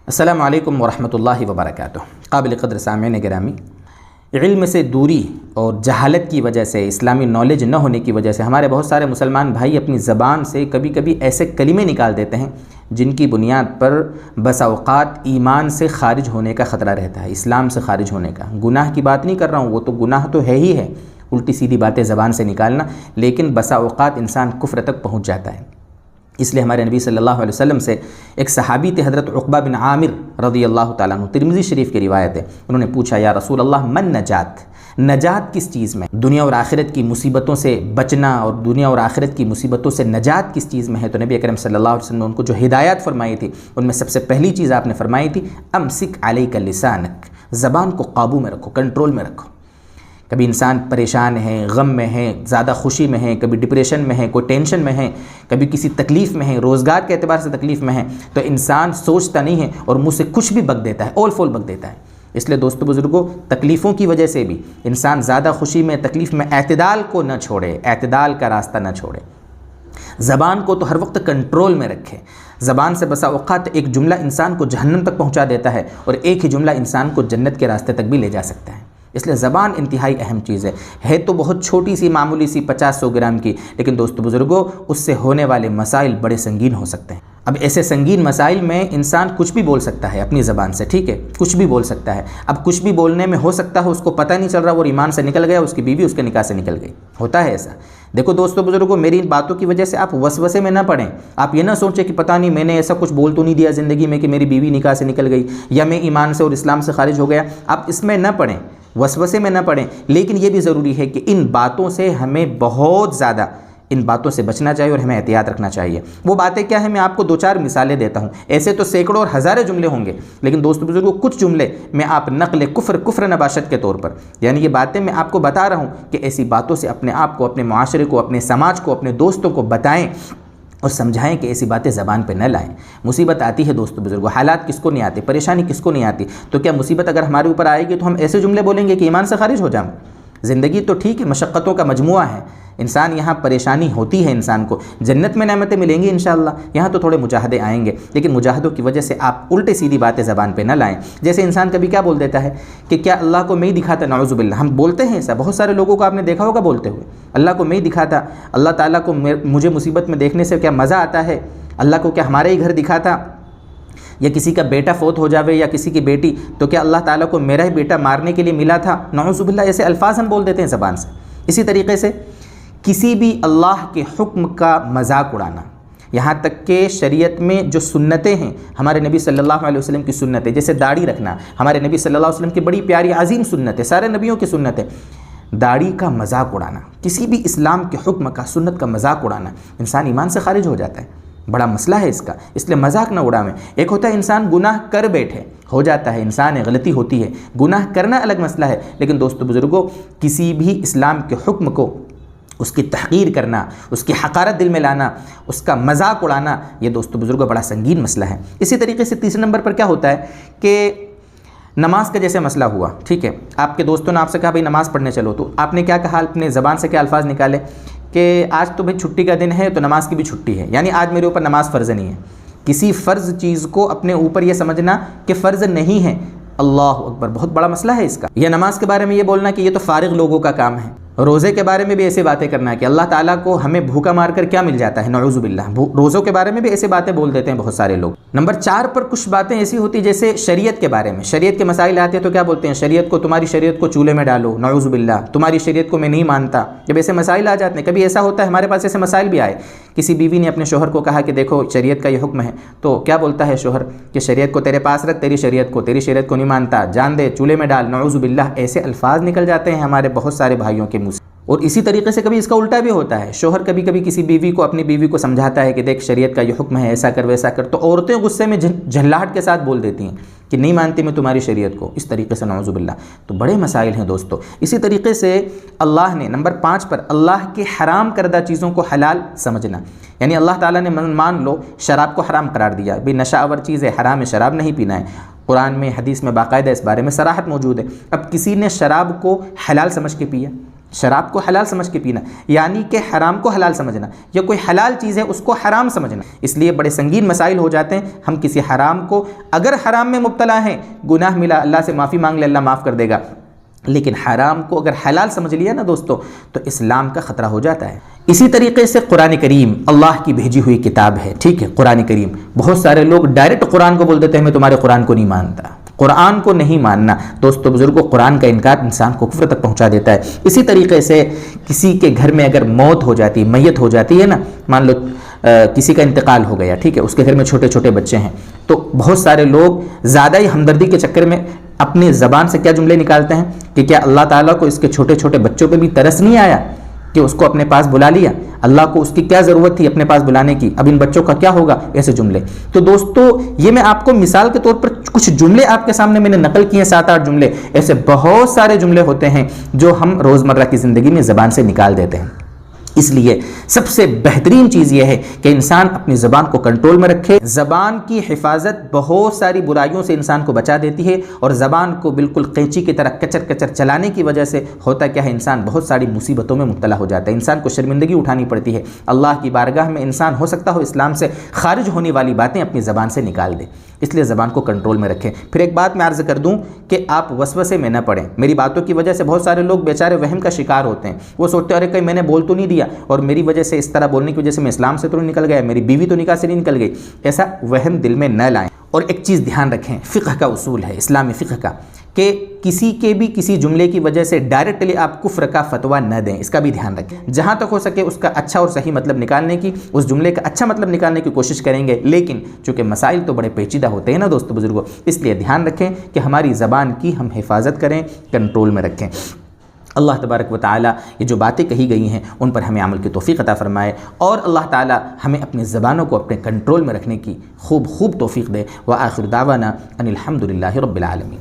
السلام علیکم ورحمۃ اللہ وبرکاتہ۔ قابل قدر سامعین گرامی، علم سے دوری اور جہالت کی وجہ سے، اسلامی نالج نہ ہونے کی وجہ سے ہمارے بہت سارے مسلمان بھائی اپنی زبان سے کبھی کبھی ایسے کلمے نکال دیتے ہیں جن کی بنیاد پر بسا اوقات ایمان سے خارج ہونے کا خطرہ رہتا ہے، اسلام سے خارج ہونے کا۔ گناہ کی بات نہیں کر رہا ہوں، وہ تو گناہ تو ہے ہی ہے، الٹی سیدھی باتیں زبان سے نکالنا، لیکن بسا اوقات انسان کفر تک پہنچ جاتا ہے۔ اس لیے ہمارے نبی صلی اللہ علیہ وسلم سے ایک صحابی تھے حضرت عقبہ بن عامر رضی اللہ تعالیٰ عنہ، ترمذی شریف کی روایت ہے، انہوں نے پوچھا یا رسول اللہ من نجات، نجات کس چیز میں؟ دنیا اور آخرت کی مصیبتوں سے بچنا اور دنیا اور آخرت کی مصیبتوں سے نجات کس چیز میں ہے؟ تو نبی اکرم صلی اللہ علیہ وسلم نے ان کو جو ہدایات فرمائی تھی ان میں سب سے پہلی چیز آپ نے فرمائی تھی امسک علیک لسانک، زبان کو قابو میں رکھو، کنٹرول میں رکھو۔ کبھی انسان پریشان ہے، غم میں ہے، زیادہ خوشی میں ہے، کبھی ڈپریشن میں ہے، کوئی ٹینشن میں ہے، کبھی کسی تکلیف میں ہے، روزگار کے اعتبار سے تکلیف میں ہے، تو انسان سوچتا نہیں ہے اور منہ سے کچھ بھی بک دیتا ہے، اول فول بک دیتا ہے۔ اس لیے دوستو بزرگوں، تکلیفوں کی وجہ سے بھی انسان زیادہ خوشی میں، تکلیف میں اعتدال کو نہ چھوڑے، اعتدال کا راستہ نہ چھوڑے۔ زبان کو تو ہر وقت کنٹرول میں رکھے۔ زبان سے بسا اوقات ایک جملہ انسان کو جہنم تک پہنچا دیتا ہے اور ایک ہی جملہ انسان کو جنت کے راستے تک بھی لے جا سکتا ہے۔ اس لیے زبان انتہائی اہم چیز ہے تو بہت چھوٹی سی معمولی سی 50-100 گرام کی، لیکن دوستو بزرگوں اس سے ہونے والے مسائل بڑے سنگین ہو سکتے ہیں۔ اب ایسے سنگین مسائل میں انسان کچھ بھی بول سکتا ہے اپنی زبان سے، ٹھیک ہے، کچھ بھی بول سکتا ہے۔ اب کچھ بھی بولنے میں ہو سکتا ہے اس کو پتہ نہیں چل رہا، وہ ایمان سے نکل گیا، اس کی بیوی اس کے نکاح سے نکل گئی، ہوتا ہے ایسا۔ دیکھو دوستو بزرگوں، میری ان باتوں کی وجہ سے آپ وسوسے میں نہ پڑیں، آپ یہ نہ سوچیں کہ پتہ نہیں میں نے ایسا کچھ بول تو نہیں دیا زندگی میں کہ میری بیوی نکاح سے نکل گئی یا میں ایمان سے اور اسلام سے خارج ہو گیا۔ آپ اس میں نہ پڑیں، وسوسے میں نہ پڑیں، لیکن یہ بھی ضروری ہے کہ ان باتوں سے ہمیں بہت زیادہ ان باتوں سے بچنا چاہیے اور ہمیں احتیاط رکھنا چاہیے۔ وہ باتیں کیا ہیں؟ میں آپ کو 2-4 مثالیں دیتا ہوں، ایسے تو سینکڑوں اور ہزاروں جملے ہوں گے، لیکن دوستو بزرگوں کچھ جملے میں آپ نقل کفر نباشت کے طور پر، یعنی یہ باتیں میں آپ کو بتا رہا ہوں کہ ایسی باتوں سے اپنے آپ کو، اپنے معاشرے کو، اپنے سماج کو، اپنے دوستوں کو بتائیں اور سمجھائیں کہ ایسی باتیں زبان پہ نہ لائیں۔ مصیبت آتی ہے دوستو بزرگوں، حالات کس کو نہیں آتے، پریشانی کس کو نہیں آتی، تو کیا مصیبت اگر ہمارے اوپر آئے گی تو ہم ایسے جملے بولیں گے کہ ایمان سے خارج ہو جاؤں؟ زندگی تو ٹھیک ہے، مشقتوں کا مجموعہ ہے، انسان یہاں پریشانی ہوتی ہے انسان کو، جنت میں نعمتیں ملیں گی انشاءاللہ، یہاں تو تھوڑے مجاہدے آئیں گے، لیکن مجاہدوں کی وجہ سے آپ الٹے سیدھی باتیں زبان پہ نہ لائیں۔ جیسے انسان کبھی کیا بول دیتا ہے کہ کیا اللہ کو میں ہی دکھاتا، نعوذ باللہ، ہم بولتے ہیں ایسا، بہت سارے لوگوں کو آپ نے دیکھا ہوگا بولتے ہوئے، اللہ کو میں ہی دکھاتا، اللہ تعالیٰ کو مجھے مصیبت میں دیکھنے سے کیا مزہ آتا ہے، اللہ کو کیا ہمارے ہی گھر دکھاتا، یا کسی کا بیٹا فوت ہو جاوے یا کسی کی بیٹی تو کیا اللہ تعالیٰ کو میرا ہی بیٹا مارنے کے لیے ملا تھا، نعوذ باللہ، ایسے الفاظ ہم بول دیتے ہیں زبان سے۔ اسی طریقے سے کسی بھی اللہ کے حکم کا مذاق اڑانا، یہاں تک کہ شریعت میں جو سنتیں ہیں، ہمارے نبی صلی اللہ علیہ وسلم کی سنتیں، جیسے داڑھی رکھنا، ہمارے نبی صلی اللہ علیہ وسلم کی بڑی پیاری عظیم سنت ہے، سارے نبیوں کی سنت ہے، داڑھی کا مذاق اڑانا، کسی بھی اسلام کے حکم کا، سنت کا مذاق اڑانا، انسان ایمان سے خارج ہو جاتا ہے، بڑا مسئلہ ہے اس کا، اس لیے مذاق نہ اڑاویں۔ ایک ہوتا ہے انسان گناہ کر بیٹھے، ہو جاتا ہے، انسان ہے، غلطی ہوتی ہے، گناہ کرنا الگ مسئلہ ہے، لیکن دوستو بزرگوں کسی بھی اسلام کے حکم کو، اس کی تحقیر کرنا، اس کی حقارت دل میں لانا، اس کا مذاق اڑانا، یہ دوستو بزرگوں بڑا سنگین مسئلہ ہے۔ اسی طریقے سے تیسرے نمبر پر کیا ہوتا ہے کہ نماز کا جیسے مسئلہ ہوا، ٹھیک ہے، آپ کے دوستوں نے آپ سے کہا بھائی نماز پڑھنے چلو، تو آپ نے کیا کہا، اپنے زبان سے کیا الفاظ نکالے کہ آج تو بھائی چھٹی کا دن ہے تو نماز کی بھی چھٹی ہے، یعنی آج میرے اوپر نماز فرض نہیں ہے۔ کسی فرض چیز کو اپنے اوپر یہ سمجھنا کہ فرض نہیں ہے، اللہ اکبر، بہت بڑا مسئلہ ہے اس کا۔ یا نماز کے بارے میں یہ بولنا کہ یہ تو فارغ لوگوں کا کام ہے۔ روزے کے بارے میں بھی ایسے باتیں کرنا ہے کہ اللہ تعالیٰ کو ہمیں بھوکا مار کر کیا مل جاتا ہے، نعوذ باللہ، روزوں کے بارے میں بھی ایسے باتیں بول دیتے ہیں بہت سارے لوگ۔ نمبر 4 پر کچھ باتیں ایسی ہوتی جیسے شریعت کے بارے میں، شریعت کے مسائل آتے ہیں تو کیا بولتے ہیں، شریعت کو، تمہاری شریعت کو چولہے میں ڈالو، نعوذ باللہ، تمہاری شریعت کو میں نہیں مانتا۔ جب ایسے مسائل آ جاتے ہیں، کبھی ایسا ہوتا ہے ہمارے پاس ایسے مسائل بھی آئے، کسی بیوی نے اپنے شوہر کو کہا کہ دیکھو شریعت کا یہ حکم ہے، تو کیا بولتا ہے شوہر کہ شریعت کو تیرے پاس رکھ، تیری شریعت کو نہیں مانتا، جان دے، چولہے میں ڈال، نعوذ باللہ، ایسے الفاظ نکل جاتے ہیں ہمارے بہت سارے بھائیوں کے منہ سے۔ اور اسی طریقے سے کبھی اس کا الٹا بھی ہوتا ہے، شوہر کبھی کبھی کسی بیوی کو، اپنی بیوی کو سمجھاتا ہے کہ دیکھ شریعت کا یہ حکم ہے، ایسا کر ویسا کر، تو عورتیں غصے میں جھنلاہٹ کے ساتھ بول دیتی ہیں کہ نہیں مانتی میں تمہاری شریعت کو، اس طریقے سے نعوذ باللہ۔ تو بڑے مسائل ہیں دوستو۔ اسی طریقے سے اللہ نے نمبر 5 پر اللہ کے حرام کردہ چیزوں کو حلال سمجھنا، یعنی اللہ تعالیٰ نے مان لو شراب کو حرام قرار دیا، بھی نشہ آور چیز ہے، حرام ہے، شراب نہیں پینا ہے، قرآن میں حدیث میں باقاعدہ اس بارے میں صراحت موجود ہے۔ اب کسی نے شراب کو حلال سمجھ کے پیا، شراب کو حلال سمجھ کے پینا، یعنی کہ حرام کو حلال سمجھنا، یا کوئی حلال چیز ہے اس کو حرام سمجھنا۔ اس لیے بڑے سنگین مسائل ہو جاتے ہیں۔ ہم کسی حرام کو، اگر حرام میں مبتلا ہیں، گناہ ملا، اللہ سے معافی مانگ لے، اللہ معاف کر دے گا، لیکن حرام کو اگر حلال سمجھ لیا نا دوستو، تو اسلام کا خطرہ ہو جاتا ہے۔ اسی طریقے سے قرآن کریم اللہ کی بھیجی ہوئی کتاب ہے، ٹھیک ہے، قرآن کریم۔ بہت سارے لوگ ڈائریکٹ قرآن کو بول دیتے ہیں میں تمہارے قرآن کو نہیں مانتا۔ قرآن کو نہیں ماننا دوستو بزرگوں، قرآن کا انکار انسان کو کفر تک پہنچا دیتا ہے۔ اسی طریقے سے کسی کے گھر میں اگر موت ہو جاتی، میت ہو جاتی ہے نا، مان لو کسی کا انتقال ہو گیا، ٹھیک ہے، اس کے گھر میں چھوٹے چھوٹے بچے ہیں، تو بہت سارے لوگ زیادہ ہی ہمدردی کے چکر میں اپنی زبان سے کیا جملے نکالتے ہیں کہ کیا اللہ تعالیٰ کو اس کے چھوٹے چھوٹے بچوں پہ بھی ترس نہیں آیا کہ اس کو اپنے پاس بلا لیا؟ اللہ کو اس کی کیا ضرورت تھی اپنے پاس بلانے کی، اب ان بچوں کا کیا ہوگا؟ ایسے جملے۔ تو دوستو یہ میں آپ کو مثال کے طور پر کچھ جملے آپ کے سامنے میں نے نقل کیے ہیں، 7-8 جملے، ایسے بہت سارے جملے ہوتے ہیں جو ہم روزمرہ کی زندگی میں زبان سے نکال دیتے ہیں۔ اس لیے سب سے بہترین چیز یہ ہے کہ انسان اپنی زبان کو کنٹرول میں رکھے۔ زبان کی حفاظت بہت ساری برائیوں سے انسان کو بچا دیتی ہے، اور زبان کو بالکل قینچی کی طرح کچر کچر چلانے کی وجہ سے ہوتا کیا ہے، انسان بہت ساری مصیبتوں میں مبتلا ہو جاتا ہے، انسان کو شرمندگی اٹھانی پڑتی ہے۔ اللہ کی بارگاہ میں انسان ہو سکتا ہو اسلام سے خارج ہونے والی باتیں اپنی زبان سے نکال دے، اس لیے زبان کو کنٹرول میں رکھیں۔ پھر ایک بات میں عرض کر دوں کہ آپ وسوسے میں نہ پڑیں۔ میری باتوں کی وجہ سے بہت سارے لوگ بیچارے وہم کا شکار ہوتے ہیں، وہ سوچتے ہیں ارے کہیں میں نے بول تو نہیں دیا، اور میری وجہ سے، اس طرح بولنے کی وجہ سے میں اسلام سے تو نہیں نکل گیا، میری بیوی تو نکاح سے نہیں نکل گئی۔ ایسا وہم دل میں نہ لائیں۔ اور ایک چیز دھیان رکھیں، فقہ کا اصول ہے، اسلامی فقہ کا، کہ کسی کے بھی کسی جملے کی وجہ سے ڈائریکٹلی آپ کفر کا فتویٰ نہ دیں، اس کا بھی دھیان رکھیں۔ جہاں تک ہو سکے اس کا اچھا اور صحیح مطلب نکالنے کی، اس جملے کا اچھا مطلب نکالنے کی کوشش کریں گے، لیکن چونکہ مسائل تو بڑے پیچیدہ ہوتے ہیں نا دوستو بزرگوں، اس لیے دھیان رکھیں کہ ہماری زبان کی ہم حفاظت کریں، کنٹرول میں رکھیں۔ اللہ تبارک و تعالیٰ یہ جو باتیں کہی گئی ہیں ان پر ہمیں عمل کی توفیق عطا فرمائے، اور اللہ تعالیٰ ہمیں اپنی زبانوں کو اپنے کنٹرول میں رکھنے کی خوب توفیق دے۔ وآخر دعوانا ان الحمد للہ رب العالمین۔